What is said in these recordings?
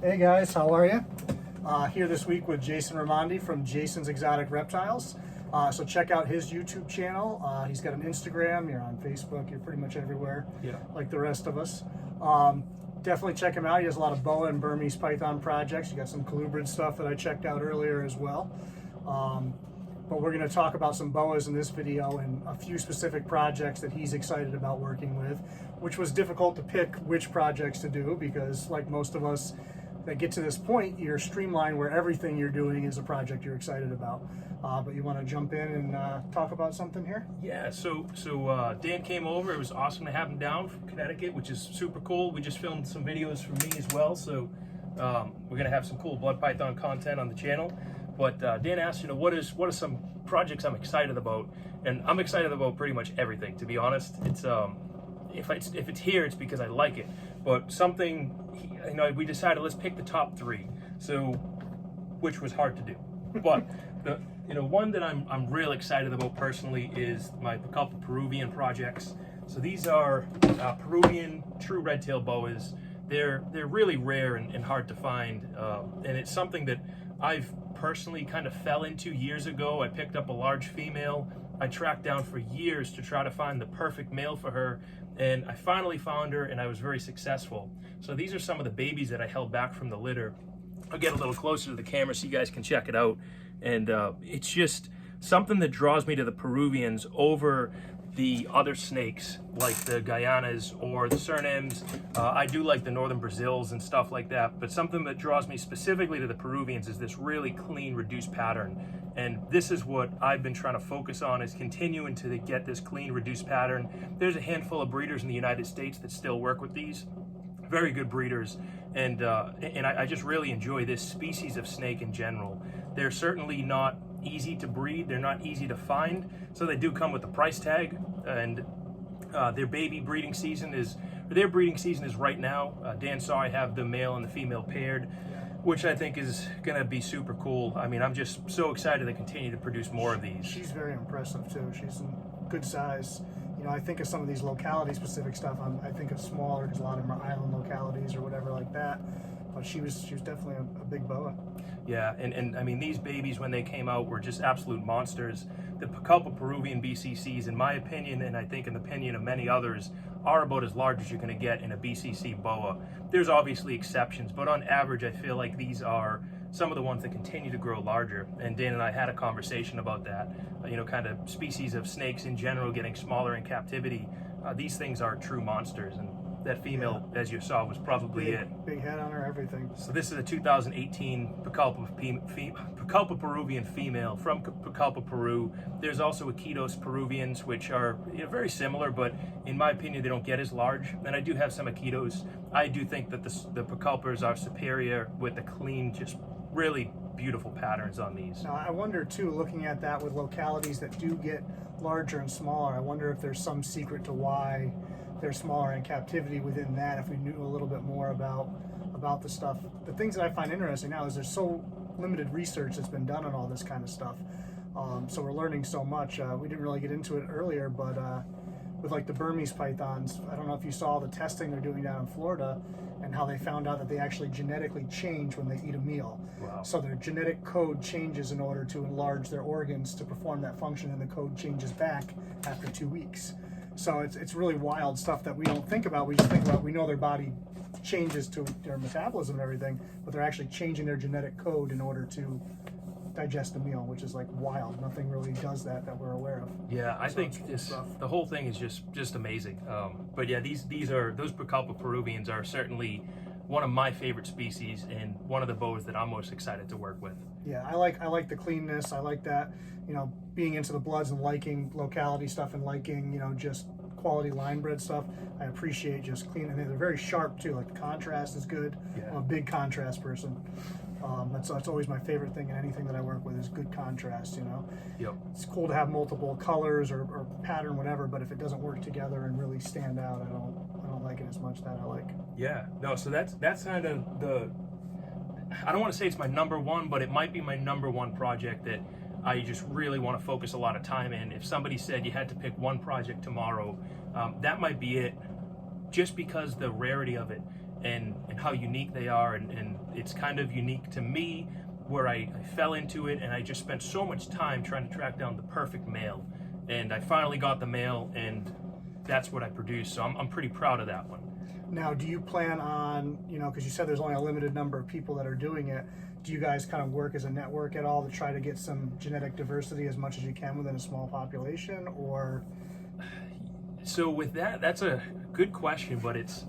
Hey guys, how are you? Here this week with Jason Raimondi from Jason's Exotic Reptiles. So check out his YouTube channel. He's got an Instagram, you're on Facebook, you're pretty much everywhere, like the rest of us. Definitely check him out. He has a lot of boa and Burmese python projects. You got some colubrid stuff that I checked out earlier as well. But we're going to talk about some boas in this video and a few specific projects that he's excited about working with, which was difficult to pick which projects to do because, like most of us that get to this point, you're streamlined where everything you're doing is a project you're excited about. But you want to jump in and talk about something here? Yeah, so Dan came over. It was awesome to have him down from Connecticut, which is super cool. We just filmed some videos for me as well, so we're going to have some cool blood python content on the channel. But Dan asked, what are some projects I'm excited about? And I'm excited about pretty much everything, to be honest. It's if it's here, it's because I like it. But something, we decided let's pick the top three. So, which was hard to do. But the one that I'm real excited about personally is my couple Peruvian projects. So these are Peruvian true redtail boas. They're really rare and hard to find, and it's something that I've personally kind of fell into years ago. I picked up a large female. I tracked down for years to try to find the perfect male for her, and I finally found her, and I was very successful. So these are some of the babies that I held back from the litter. I'll get a little closer to the camera so you guys can check it out. And it's just something that draws me to the Peruvians over the other snakes like the Guyanas or the Surinames. I do like the Northern Brazils and stuff like that, but something that draws me specifically to the Peruvians is this really clean, reduced pattern. And this is what I've been trying to focus on, is continuing to get this clean, reduced pattern. There's a handful of breeders in the United States that still work with these. Very good breeders, and I just really enjoy this species of snake in general. They're certainly not easy to breed, they're not easy to find, so they do come with a price tag, and their breeding season is right now. Dan saw I have the male and the female paired, which I think is going to be super cool. I mean, I'm just so excited to continue to produce more of these. She's very impressive too. She's in good size. I think of some of these locality-specific stuff. I think of smaller because a lot of them are island localities or whatever like that. But she was definitely a big boa. Yeah, and I mean, these babies when they came out were just absolute monsters. The couple Peruvian BCCs, in my opinion, and I think in the opinion of many others, are about as large as you're going to get in a BCC boa. There's obviously exceptions, but on average, I feel like these are some of the ones that continue to grow larger. And Dan and I had a conversation about that, kind of species of snakes in general getting smaller in captivity. These things are true monsters, and that female, as you saw, was probably it. Big head on her, everything. So this is a 2018 Pucallpa Peruvian female from Pucallpa, Peru. There's also Iquitos Peruvians, which are very similar, but in my opinion, they don't get as large. And I do have some Iquitos. I do think that the Pucallpas are superior with the clean, just really beautiful patterns on these. Now, I wonder too, looking at that with localities that do get larger and smaller, I wonder if there's some secret to why they're smaller in captivity within that, if we knew a little bit more about the stuff. The things that I find interesting now is there's so limited research that's been done on all this kind of stuff. So we're learning so much. We didn't really get into it earlier, but with like the Burmese pythons, I don't know if you saw the testing they're doing down in Florida and how they found out that they actually genetically change when they eat a meal. Wow. So their genetic code changes in order to enlarge their organs to perform that function, and the code changes back after 2 weeks. So it's really wild stuff that we don't think about. We just think about, we know their body changes to their metabolism and everything, but they're actually changing their genetic code in order to digest the meal, which is like wild. Nothing really does that we're aware of. Yeah, I think the whole thing is just amazing. But yeah, those Pucallpa Peruvians are certainly one of my favorite species and one of the boas that I'm most excited to work with. Yeah, I like the cleanness. I like that, being into the bloods and liking locality stuff and liking, just quality line bred stuff. I appreciate just clean, and they're very sharp too. Like the contrast is good. Yeah. I'm a big contrast person. That's always my favorite thing in anything that I work with is good contrast. Yep. It's cool to have multiple colors or pattern, whatever, but if it doesn't work together and really stand out, I don't like it as much. That I like. Yeah, no, so that's kind of I don't want to say it's my number one, but it might be my number one project that I just really want to focus a lot of time in. If somebody said you had to pick one project tomorrow, that might be it, just because the rarity of it. and how unique they are, and it's kind of unique to me, where I fell into it and I just spent so much time trying to track down the perfect male, and I finally got the male, and that's what I produced. So I'm pretty proud of that one. Now, do you plan on, because you said there's only a limited number of people that are doing it, do you guys kind of work as a network at all to try to get some genetic diversity as much as you can within a small population, or? So with that's a good question, but it's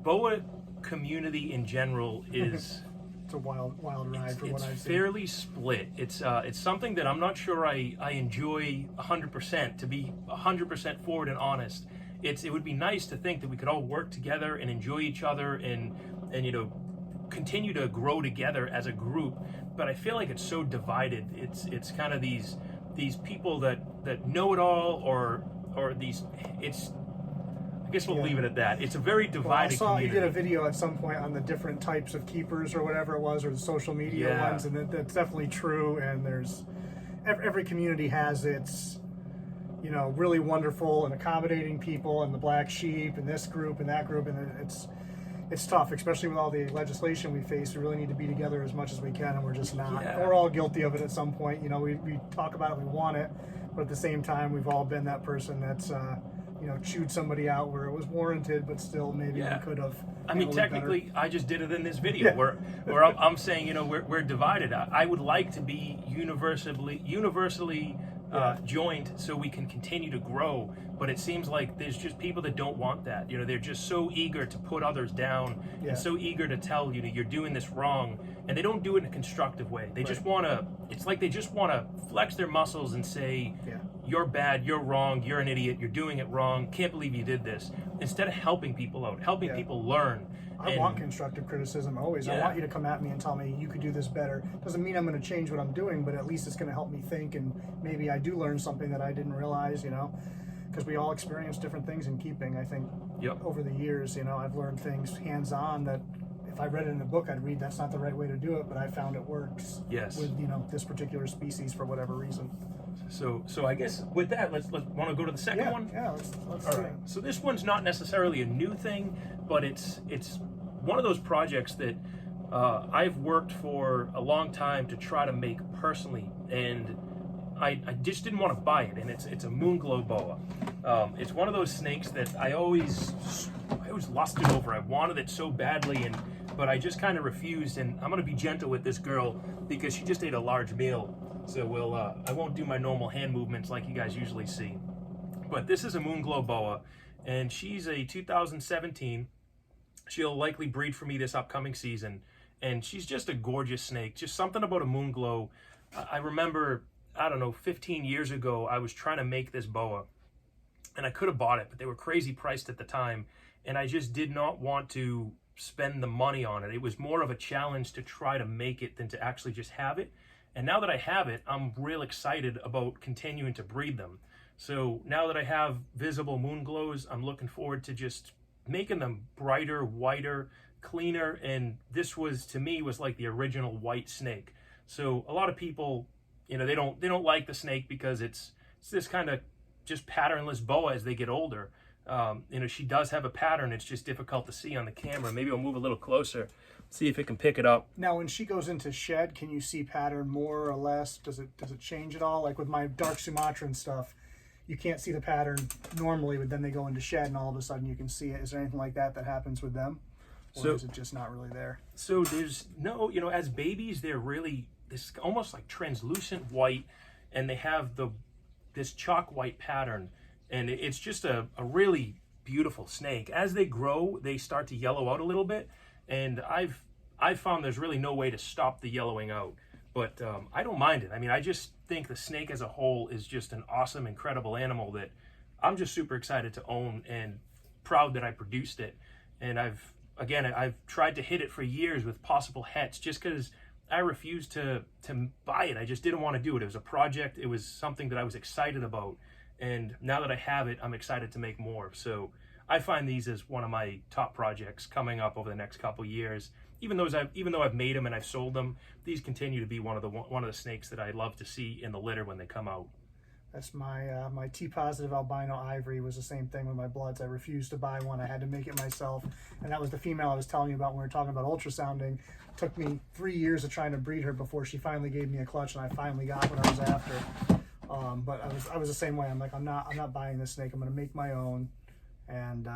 boa community in general is it's a wild ride from what I've seen. It's fairly split. It's something that I'm not sure I enjoy 100%, to be 100% forward and honest. It would be nice to think that we could all work together and enjoy each other and continue to grow together as a group, but I feel like it's so divided. It's kind of these people that know it all, or these, I guess we'll leave it at that. It's a very divided community. You did a video at some point on the different types of keepers or whatever it was, or the social media ones, and that's definitely true. And there's every community has its, really wonderful and accommodating people, and the black sheep, and this group and that group, and it's tough, especially with all the legislation we face. We really need to be together as much as we can, and we're just not. Yeah. We're all guilty of it at some point. We talk about it, we want it, but at the same time, we've all been that person that's chewed somebody out where it was warranted, but still maybe we could have. I mean, technically, better. I just did it in this video where I'm saying, we're divided. I would like to be universally joined so we can continue to grow, but it seems like there's just people that don't want that. They're just so eager to put others down and so eager to tell you're doing this wrong, and they don't do it in a constructive way. They just want to, it's like they just want to flex their muscles and say, you're bad, you're wrong, you're an idiot, you're doing it wrong, can't believe you did this, instead of helping people out, helping people learn. I want constructive criticism always. I want you to come at me and tell me you could do this better. Doesn't mean I'm going to change what I'm doing, but at least it's going to help me think, and maybe I do learn something that I didn't realize, because we all experience different things in keeping. I think over the years, I've learned things hands-on that if I read it in a book, I'd read that's not the right way to do it, but I found it works with, this particular species for whatever reason. So I guess with that, let's want to go to the second one. Yeah, let's all right. So this one's not necessarily a new thing, but it's one of those projects that I've worked for a long time to try to make personally, and I just didn't want to buy it. And it's a Moonglow Boa. It's one of those snakes that I always lusted over. I wanted it so badly, but I just kind of refused. And I'm going to be gentle with this girl because she just ate a large meal. So I won't do my normal hand movements like you guys usually see. But this is a Moonglow Boa, and she's a 2017. She'll likely breed for me this upcoming season, and she's just a gorgeous snake. Just something about a Moonglow. I remember, 15 years ago, I was trying to make this boa, and I could have bought it, but they were crazy priced at the time, and I just did not want to spend the money on it. It was more of a challenge to try to make it than to actually just have it. And now that I have it, I'm real excited about continuing to breed them. So now that I have visible Moonglows, I'm looking forward to just making them brighter, whiter, cleaner. And this to me was like the original white snake. So a lot of people, they don't like the snake because it's this kind of just patternless boa as they get older. She does have a pattern. It's just difficult to see on the camera. Maybe I'll move a little closer, see if it can pick it up. Now, when she goes into shed, can you see pattern more or less? Does it change at all? Like with my dark Sumatran stuff, you can't see the pattern normally, but then they go into shed and all of a sudden you can see it. Is there anything like that happens with them? Or is it just not really there? So there's no, as babies, they're really this almost like translucent white, and they have this chalk white pattern. And it's just a really beautiful snake. As they grow, they start to yellow out a little bit. And I've found there's really no way to stop the yellowing out. But I don't mind it. I mean, I just think the snake as a whole is just an awesome, incredible animal that I'm just super excited to own and proud that I produced it. And I've tried to hit it for years with possible hets just because I refused to buy it. I just didn't want to do it. It was a project. It was something that I was excited about. And now that I have it, I'm excited to make more. So I find these as one of my top projects coming up over the next couple years. Even though I've made them and I've sold them, these continue to be one of the snakes that I love to see in the litter when they come out. That's my my T positive albino ivory. Was the same thing with my bloods. I refused to buy one. I had to make it myself, and that was the female I was telling you about when we were talking about ultrasounding. It took me 3 years of trying to breed her before she finally gave me a clutch, and I finally got what I was after. But I was the same way. I'm like, I'm not buying this snake. I'm gonna make my own, and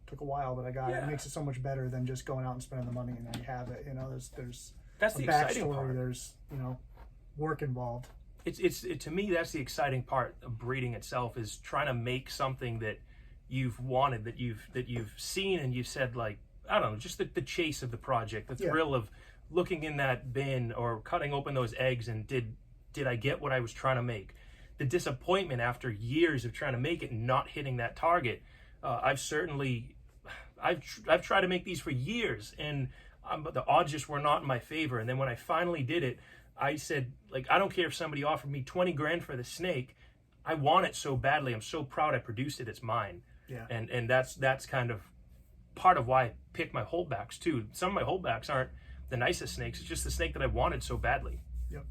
took a while, but I got it. It makes it so much better than just going out and spending the money and then you have it. You know, there's that's the exciting part. There's work involved. It's to me, that's the exciting part of breeding itself, is trying to make something that you've wanted, that you've seen, and you've said, like, I don't know, just the chase of the project, the thrill of looking in that bin or cutting open those eggs and did I get what I was trying to make? The disappointment after years of trying to make it and not hitting that target. I've tried to make these for years, and the odds just were not in my favor. And then when I finally did it, I said, like, I don't care if somebody offered me 20 grand for the snake. I want it so badly. I'm so proud I produced it. It's mine. Yeah. And that's kind of part of why I pick my holdbacks too. Some of my holdbacks aren't the nicest snakes. It's just the snake that I wanted so badly. Yep.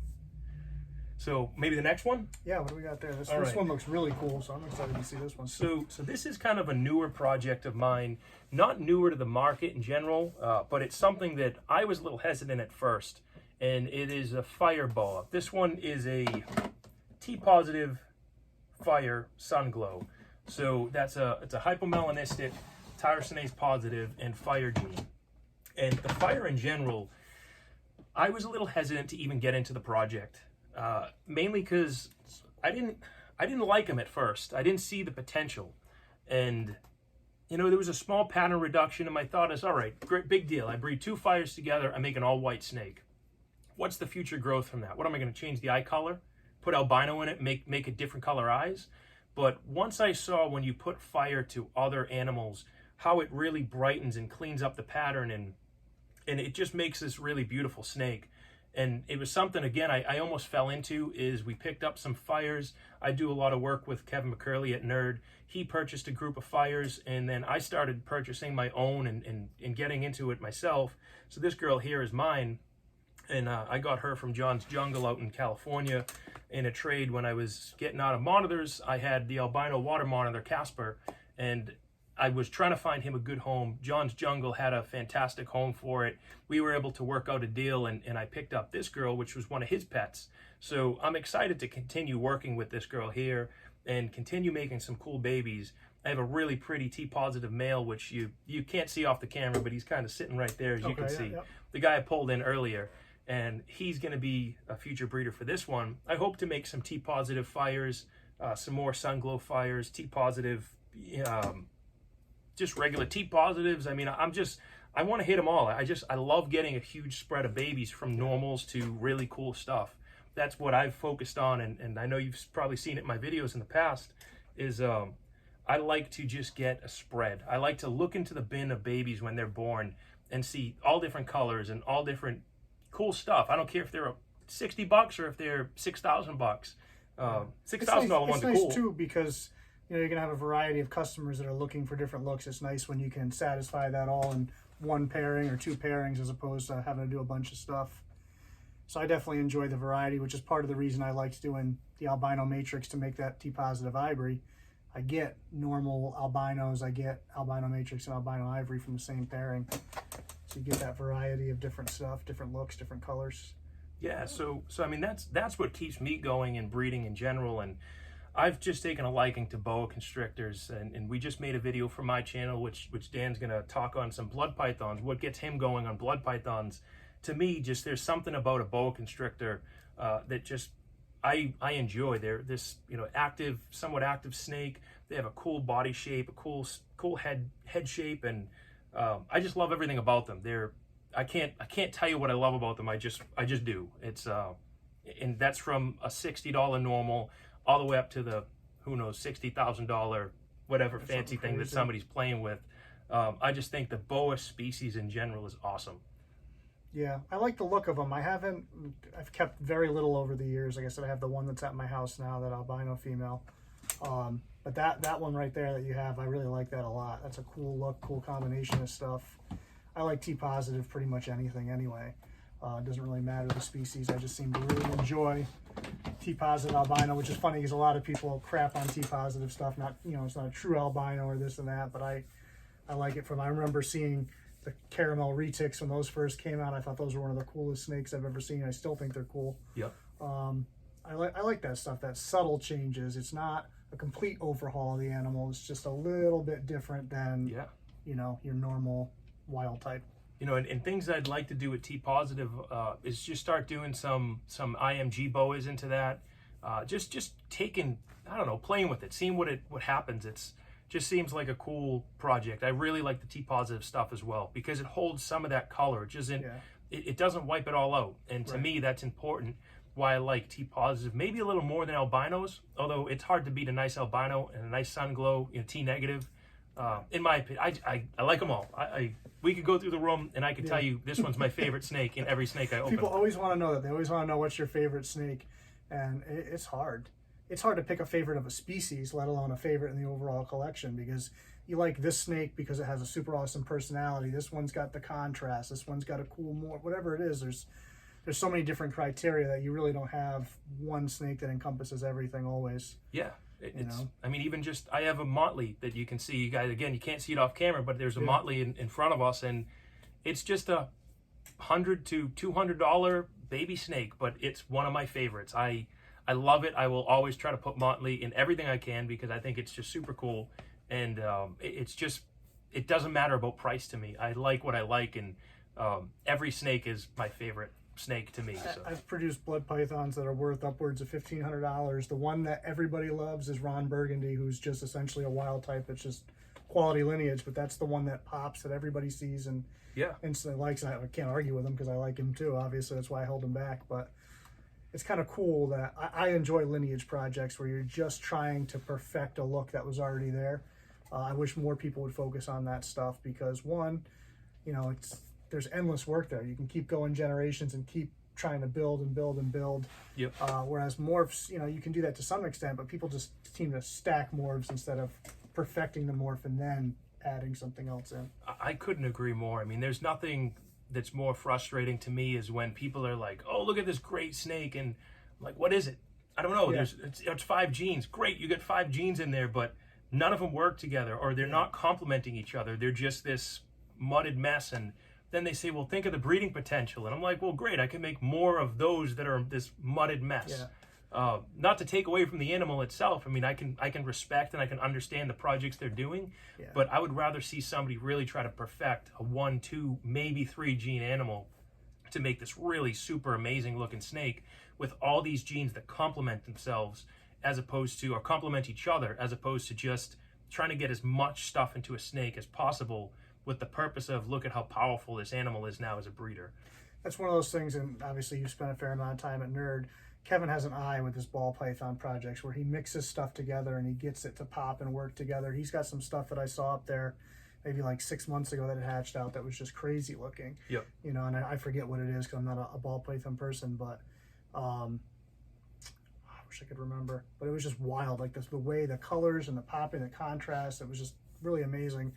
So maybe the next one? Yeah, what do we got there? This one looks really cool, so I'm excited to see this one. So this is kind of a newer project of mine. Not newer to the market in general, but it's something that I was a little hesitant at first. And it is a fire boa. This one is a T-positive fire sun glow. So it's a hypomelanistic, tyrosinase positive, and fire gene. And the fire in general, I was a little hesitant to even get into the project, mainly because I didn't like them at first. I didn't see the potential, and there was a small pattern reduction, and my thought is, all right, great, big deal. I breed 2 fires together, I make an all-white snake. What's the future growth from that? What am I going to change the eye color? Put albino in it, make a different color eyes? But once I saw when you put fire to other animals, how it really brightens and cleans up the pattern, and it just makes this really beautiful snake. And it was something, again, I almost fell into, is we picked up some fires. I do a lot of work with Kevin McCurley at Nerd. He purchased a group of fires, and then I started purchasing my own and getting into it myself. So this girl here is mine. And I got her from John's Jungle out in California in a trade when I was getting out of monitors. I had the albino water monitor, Casper, and I was trying to find him a good home. John's Jungle had a fantastic home for it. We were able to work out a deal, and I picked up this girl, which was one of his pets. So I'm excited to continue working with this girl here and continue making some cool babies. I have a really pretty T-positive male, which you can't see off the camera, but he's kind of sitting right there, as you can see. Yeah. The guy I pulled in earlier. And he's going to be a future breeder for this one. I hope to make some T-positive fires, some more sun glow fires, T-positive, just regular T-positives. I mean, I want to hit them all. I love getting a huge spread of babies from normals to really cool stuff. That's what I've focused on, and I know you've probably seen it in my videos in the past, is I like to just get a spread. I like to look into the bin of babies when they're born and see all different colors and all different cool stuff. I don't care if they're $60 or if they're $6,000. $6,000 ones are cool. It's nice too, because you're gonna have a variety of customers that are looking for different looks. It's nice when you can satisfy that all in one pairing or 2 pairings, as opposed to having to do a bunch of stuff. So I definitely enjoy the variety, which is part of the reason I liked doing the albino matrix to make that T-positive ivory. I get normal albinos, I get albino matrix and albino ivory from the same pairing. So you get that variety of different stuff, different looks, different colors. Yeah, so I mean, that's what keeps me going in breeding in general. And I've just taken a liking to boa constrictors, and we just made a video for my channel, which Dan's gonna talk on some blood pythons, what gets him going on blood pythons. To me, just there's something about a boa constrictor that just I enjoy. They're this active, somewhat active snake. They have a cool body shape, a cool head shape, and I just love everything about them. I can't tell you what I love about them. I just do. It's and that's from a $60 normal all the way up to the, who knows, $60,000 whatever that's fancy thing that somebody's playing with. I just think the boa species in general is awesome. Yeah, I like the look of them. I've kept very little over the years. Like I said, I have the one that's at my house now, that albino female. But that one right there that you have, I really like that a lot. That's a cool look, cool combination of stuff. I like T-positive pretty much anything anyway. It doesn't really matter the species. I just seem to really enjoy T-positive albino, which is funny because a lot of people crap on T-positive stuff. Not, it's not a true albino or this and that, but I like it I remember seeing the caramel retics when those first came out. I thought those were one of the coolest snakes I've ever seen. I still think they're cool. Yep. I like that stuff, that subtle changes. It's not a complete overhaul of the animal. It's just a little bit different than, your normal wild type. And things I'd like to do with T-positive is just start doing some IMG boas into that. Just taking, I don't know, playing with it, seeing what happens. It's just seems like a cool project. I really like the T-positive stuff as well because it holds some of that color. It doesn't wipe it all out. And to me, that's important. Why I like T-positive, maybe a little more than albinos, although it's hard to beat a nice albino and a nice sun glow, T-negative. In my opinion, I like them all. We could go through the room and I could tell you this one's my favorite snake in every snake I open. People always want to know that. They always want to know what's your favorite snake, and it's hard. It's hard to pick a favorite of a species, let alone a favorite in the overall collection, because you like this snake because it has a super awesome personality. This one's got the contrast. This one's got a cool whatever it is. There's so many different criteria that you really don't have one snake that encompasses everything always. Yeah. I mean, even just, I have a motley that you can see. You guys, again, you can't see it off camera, but there's a motley in front of us, and it's just a $100 to $200 baby snake, but it's one of my favorites. I love it. I will always try to put motley in everything I can because I think it's just super cool, and it doesn't matter about price to me. I like what I like, and every snake is my favorite snake to me. So. I've produced blood pythons that are worth upwards of $1,500. The one that everybody loves is Ron Burgundy, who's just essentially a wild type. It's just quality lineage, but that's the one that pops, that everybody sees and instantly likes. And I can't argue with him because I like him too. Obviously, that's why I held him back. But it's kind of cool that I enjoy lineage projects where you're just trying to perfect a look that was already there. I wish more people would focus on that stuff because one, there's endless work there. You can keep going generations and keep trying to build and build and build. Yep. Whereas morphs, you can do that to some extent, but people just seem to stack morphs instead of perfecting the morph and then adding something else in. I couldn't agree more. I mean, there's nothing that's more frustrating to me is when people are like, oh, look at this great snake. And I'm like, what is it? I don't know. It's 5 genes. Great, you get 5 genes in there, but none of them work together or they're not complementing each other. They're just this mudded mess. And then they say, well, think of the breeding potential. And I'm like, well, great, I can make more of those that are this mudded mess. Not to take away from the animal itself. I mean, I can respect and I can understand the projects they're doing, but I would rather see somebody really try to perfect a 1, 2, maybe 3 gene animal to make this really super amazing looking snake with all these genes that complement themselves or complement each other, as opposed to just trying to get as much stuff into a snake as possible with the purpose of look at how powerful this animal is now as a breeder. That's one of those things, and obviously you've spent a fair amount of time at Nerd. Kevin has an eye with his ball python projects where he mixes stuff together and he gets it to pop and work together. He's got some stuff that I saw up there maybe like 6 months ago that had hatched out that was just crazy looking. Yep. And I forget what it is because I'm not a ball python person, but I wish I could remember. But it was just wild, like the way the colors and the popping, the contrast, it was just really amazing.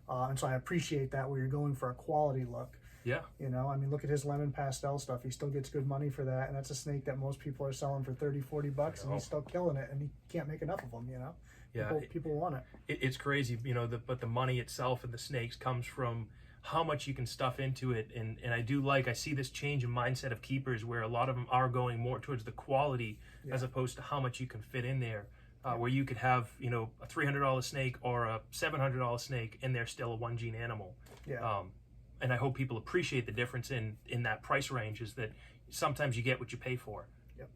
And so I appreciate that where you're going for a quality look. Yeah. I mean, look at his lemon pastel stuff. He still gets good money for that. And that's a snake that most people are selling for $30-$40 and he's still killing it and he can't make enough of them, Yeah. People want it. It's crazy, but the money itself and the snakes comes from how much you can stuff into it. And I see this change in mindset of keepers where a lot of them are going more towards the quality as opposed to how much you can fit in there. Where you could have, a $300 snake or a $700 snake, and they're still a 1 gene animal. Yeah. And I hope people appreciate the difference in that price range is that sometimes you get what you pay for. Yep.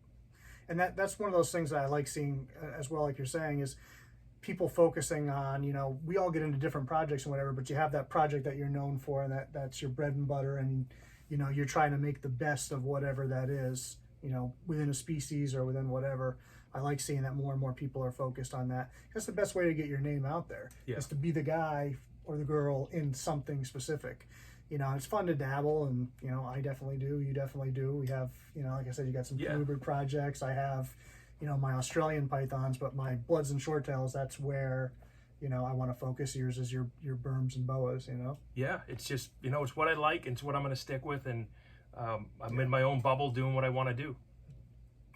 And that's one of those things that I like seeing as well, like you're saying, is people focusing on, we all get into different projects and whatever, but you have that project that you're known for and that's your bread and butter, and, you're trying to make the best of whatever that is, within a species or within whatever. I like seeing that more and more people are focused on that. That's the best way to get your name out there, is to be the guy or the girl in something specific. It's fun to dabble, and, I definitely do. You definitely do. We have, like I said, you got some bluebird projects. I have, my Australian pythons, but my bloods and short tails, that's where, I want to focus. Yours is your Burmese and boas, Yeah, it's just, it's what I like. It's what I'm going to stick with, and I'm in my own bubble doing what I want to do.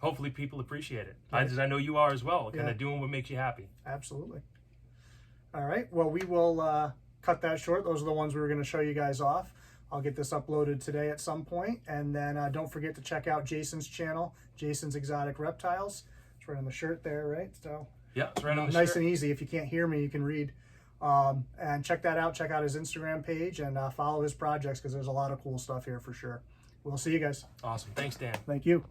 hopefully people appreciate it. Right. I know you are as well. Kind Yeah. of doing what makes you happy. Absolutely. All right. Well, we will cut that short. Those are the ones we were going to show you guys off. I'll get this uploaded today at some point. And then don't forget to check out Jason's channel, Jason's Exotic Reptiles. It's right on the shirt there, right? So Yeah, it's right on the nice shirt. and easy. If you can't hear me, you can read. And check that out. Check out his Instagram page and follow his projects because there's a lot of cool stuff here for sure. We'll see you guys. Awesome. Thanks, Dan. Thank you.